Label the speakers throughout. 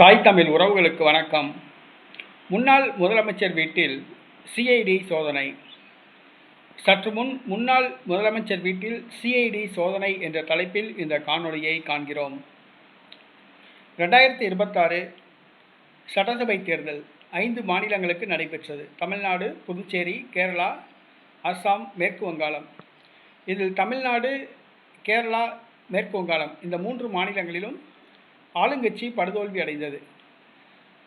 Speaker 1: தாய் தமிழ் உறவுகளுக்கு வணக்கம். முன்னாள் முதலமைச்சர் வீட்டில் சிஐடி சோதனை. சற்று முன் முன்னாள் முதலமைச்சர் வீட்டில் சிஐடி சோதனை என்ற தலைப்பில் இந்த காணொளியை காண்கிறோம். 2026 சட்டசபை தேர்தல் 5 மாநிலங்களுக்கு நடைபெற்றது. தமிழ்நாடு, புதுச்சேரி, கேரளா, அஸ்ஸாம், மேற்கு வங்காளம். இதில் தமிழ்நாடு, கேரளா, மேற்கு வங்காளம் இந்த 3 மாநிலங்களிலும் ஆளுங்கட்சி படுதோல்வி அடைந்தது.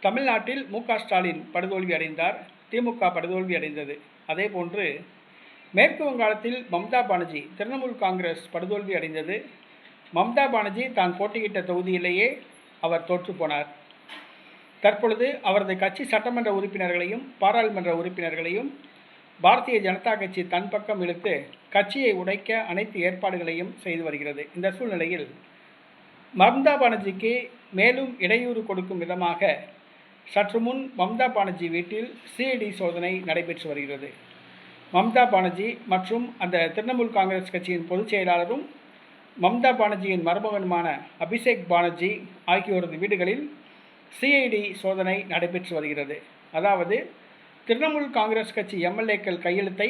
Speaker 1: தமிழ்நாட்டில் மு.க. ஸ்டாலின் படுதோல்வி அடைந்தார். திமுக படுதோல்வி அடைந்தது. அதேபோன்று மேற்கு வங்காளத்தில் மம்தா பானர்ஜி திரிணாமுல் காங்கிரஸ் படுதோல்வி அடைந்தது. மம்தா பானர்ஜி தான் போட்டியிட்ட தொகுதியிலேயே அவர் தோற்றுப்போனார். தற்பொழுது அவரது கட்சி சட்டமன்ற உறுப்பினர்களையும் பாராளுமன்ற உறுப்பினர்களையும் பாரதிய ஜனதா கட்சி தன் பக்கம் இழுத்து கட்சியை உடைக்க அனைத்து ஏற்பாடுகளையும் செய்து வருகிறது. இந்த சூழ்நிலையில் மம்தா பானர்ஜிக்கு மேலும் இடையூறு கொடுக்கும் விதமாக சற்று முன் மம்தா பானர்ஜி வீட்டில் சிஐடி சோதனை நடைபெற்று வருகிறது. மம்தா பானர்ஜி மற்றும் அந்த திரிணாமுல் காங்கிரஸ் கட்சியின் பொதுச் செயலாளரும் மம்தா பானர்ஜியின் மருமகனுமான அபிஷேக் பானர்ஜி ஆகியோரது வீடுகளில் சிஐடி சோதனை நடைபெற்று வருகிறது. அதாவது திரிணாமுல் காங்கிரஸ் கட்சி எம்எல்ஏக்கள் கையெழுத்தை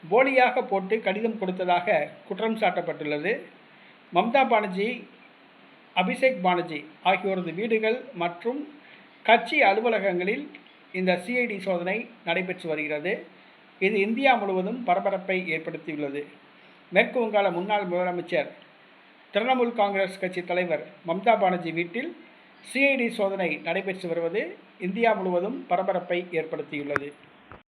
Speaker 1: போலியாக போட்டு கடிதம் கொடுத்ததாக குற்றம் சாட்டப்பட்டுள்ளது. மம்தா பானர்ஜி, அபிஷேக் பானர்ஜி ஆகியோரது வீடுகள் மற்றும் கட்சி அலுவலகங்களில் இந்த சிஐடி சோதனை நடைபெற்று வருகிறது. இது இந்தியா முழுவதும் பரபரப்பை ஏற்படுத்தியுள்ளது. மேற்கு வங்காள முன்னாள் முதலமைச்சர் திரிணாமுல் காங்கிரஸ் கட்சி தலைவர் மம்தா பானர்ஜி வீட்டில் சிஐடி சோதனை நடைபெற்று வருவது இந்தியா முழுவதும் பரபரப்பை ஏற்படுத்தியுள்ளது.